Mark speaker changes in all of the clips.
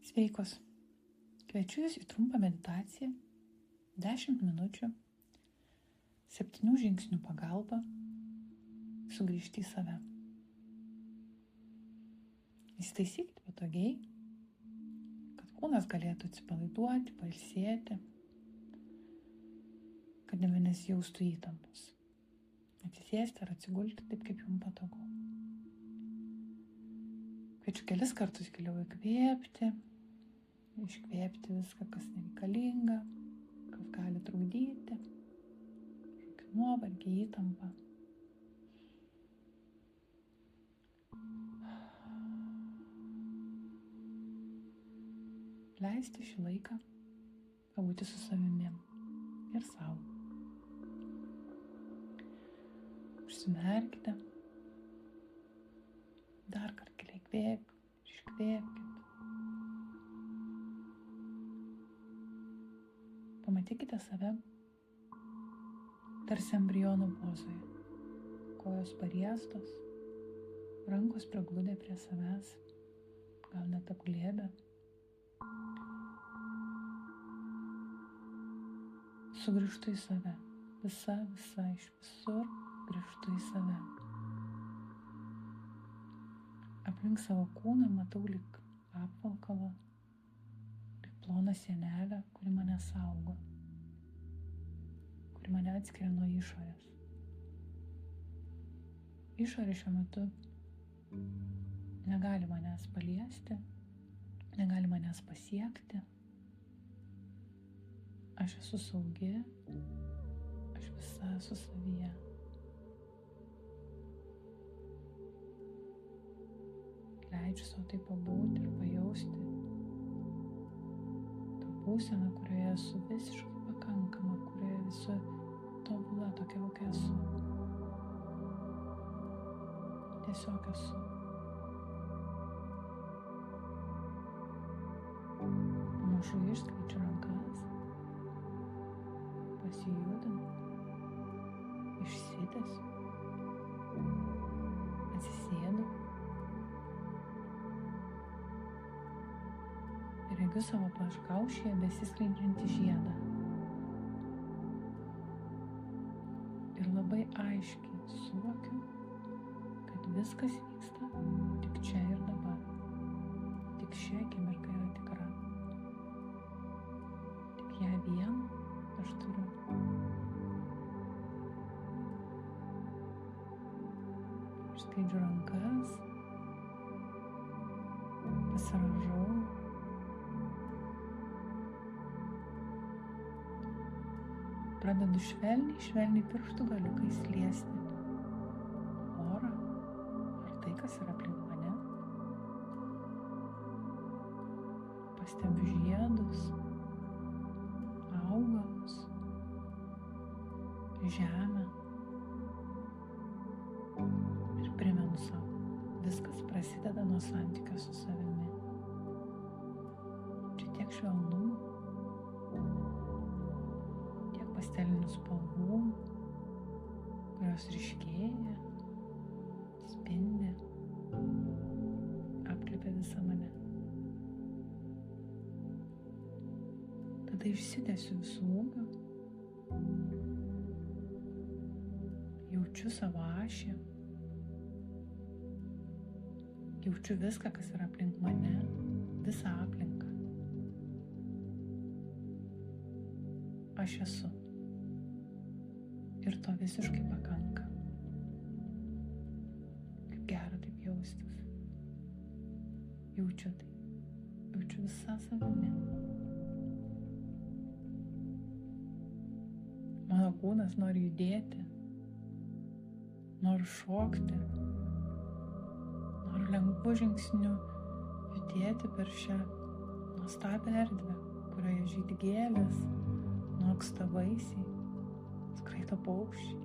Speaker 1: Sveikos. Kviečiu Jūs į trumpą meditaciją, 10 minučių, 7 žingsnių pagalba, sugrįžti į save. Įsitaisykite patogiai, kad kūnas galėtų atsipalaiduoti, pailsėti, kad nebesijaustų įtampos. Atsisėsti ar atsigulti taip, kaip Jums patogu. Kviečiu kelis kartus giliau įkvėpti, iškvėpti viską, kas nereikalinga, kas gali trukdyti, nuovargį, įtampą. Leisti šį laiką pabūti su savimi ir savo. Užsimerkite, dar kartą giliai įkvėpkite, iškvėpkite. Pamatykite save tarsi embriono pozoje. Kojos pariestos, rankos prigludę prie savęs, gal net apglėbę. Sugrįžtu į save. Visa iš visur grįžtu į save. Aplink savo kūną matau lyg apvalkalą, lyg ploną sienelę, kuri mane saugo, kuri mane atskiria nuo išorės. Išorė šiuo metu negali manęs paliesti, negali manęs pasiekti. Aš esu saugi, aš visa esu savyje. Leidžiu savo tai pabūti ir pajausti tą būseną, kurioje esu visiškai pakankama, kurioje esu tobula tokia, kokia esu. Tiesiog esu. Pamažu išskleidžiu rankas, pasijudinu, išsitęsiu, atsisėdu ir regiu savo plaškaušyje besiskleidžiantį žiedą. Ir labai aiškiai suvokiu, kad viskas vyksta tik čia ir dabar. Tik ši akimirka yra tikra. Tik ją vieną aš turiu. Išskleidžiu rankas, pasirąžau. Pradedu švelniai pirštų galiukais liesti orą ar tai, kas yra aplink mane. Pastebiu žiedus, augalus, žemę ir primenu savo, viskas prasideda nuo santykio su savimi. Čia tiek švelnumo, pastelinių spalvų, kurios ryškėja, spindi, apkreipia visą mane. Tada išsitęsiu visų ūgių, jaučiu savo ašį, jaučiu viską, kas yra aplink mane, visą aplinką. Aš esu. Ir to visiškai pakanka. Kaip gera taip jaustis. Jaučiu tai. Jaučiu visą savimi. Mano kūnas nori judėti. Noriu šokti. Noriu lengvu žingsniu judėti per šią nuostabią erdvę, kurioje žydi gėlės, noksta vaisiai, skraido paukščiai,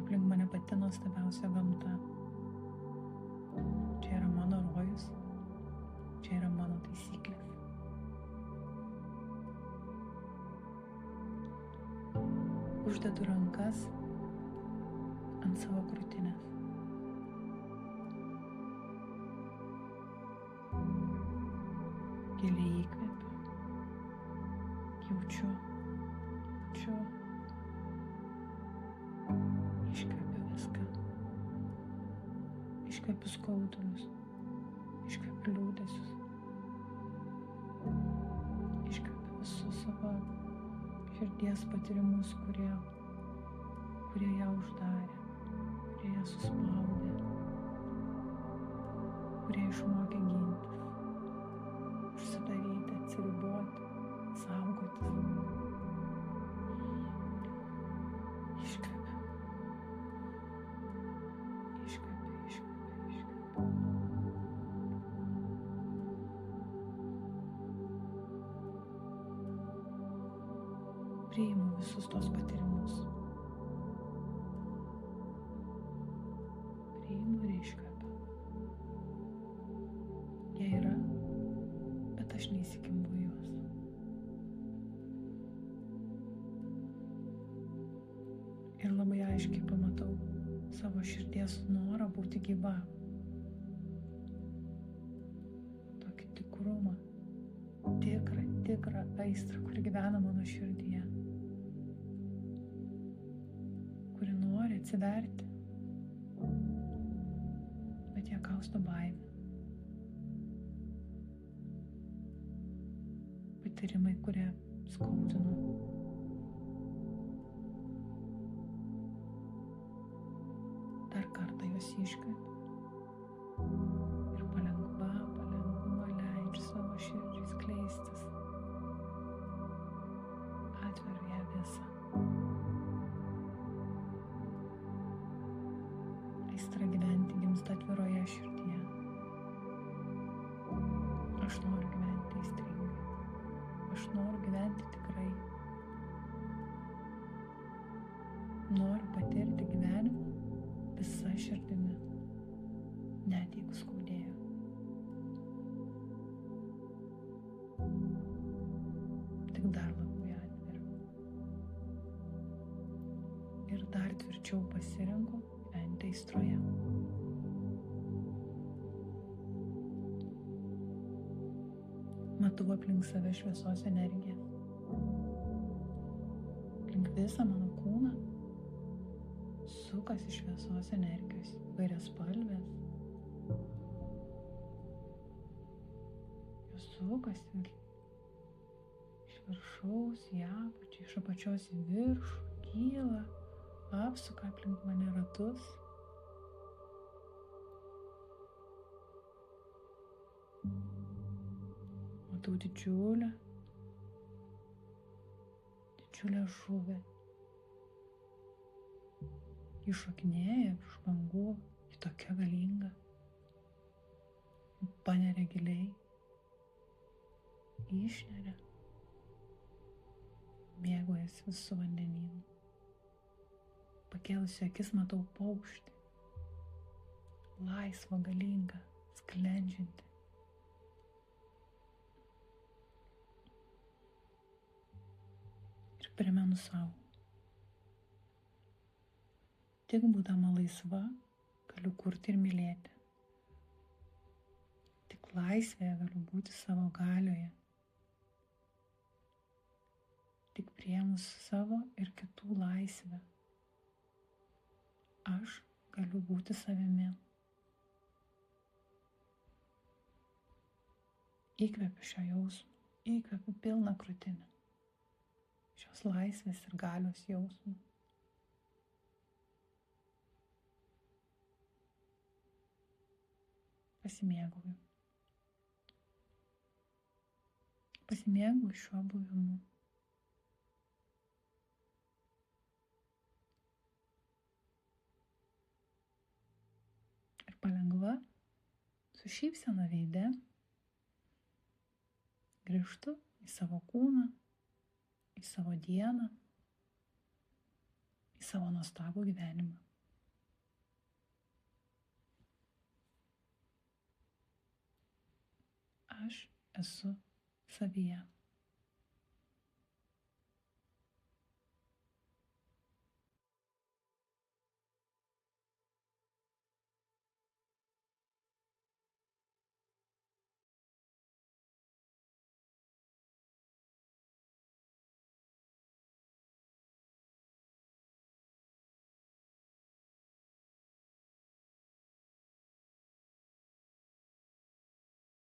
Speaker 1: aplink mane pati nuostabiausia gamta. Čia yra mano rojus, čia yra mano taisyklės. Uždedu rankas ant savo krūtinės. Giliai įkvepiu. Jaučiu. Iškvepiu viską. Iškvepiu skaudulius. Iškvepiu liūdesius. Iškvepiu visus savo širdies patyrimus, kurie ją uždarė, kurie ją suspaudė, kurie išmokė gintis, užsidaryti, atsiriboti, saugotis. Iškvepiu. Priimu visus tos patyrimus. Priimu ir iškvepiu. Jie yra, bet aš neįsikimbu juos. Ir labai aiškiai pamatau savo širdies norą būti gyva. Tokį tikrumą, tikrą aistrą, kuri gyvena mano širdyje. Kuri nori atsiverti, bet ją kausto baimė. Patyrimai, kurie skaudino. Dar kartą juos iškvepiu ir palengva leidžiu savo širdžiai skleistis. Atveriu ją visą. Aistra gyventi gimsta atviroje širdyje. Aš noriu gyventi aistringai. Aš noriu gyventi tikrai. Noriu patirti gyvenimą visa širdimi, net jeigu skaudėjo. Tik dar labiau atveriu. Ir dar tvirčiau pasirenku gyventi aistroje. Matau aplink save šviesos energiją. Aplink visą mano kūną sukasi šviesos energijos, įvairias spalvės. Jos sukasi iš viršaus į apačią, iš apačios į viršų, kyla, apsuka aplink mane ratus. Matau didžiulę žuvį. Ji šokinėja virš bangų, ji tokia galinga, paneria giliai, išneria, mėgaujasi visų vandenynų. Pakėlusi akis matau paukštį, laisvą, galingą, sklendžiantį. Ir primenu savo. Tik būdama laisva, galiu kurti ir mylėti. Tik laisvėje galiu būti savo galioje. Tik priėmus savo ir kitų laisvę, aš galiu būti savimi. Įkvepiu šio jausmo, įkvepiu pilną krūtinę. Šios laisvės ir galios jausmo. Pasimėgauju. Pasimėgauju šiuo buvimu. Ir palengva, su šypsena veide, grįžtu į savo kūną, į savo dieną, į savo nuostabų gyvenimą. Aš esu savyje.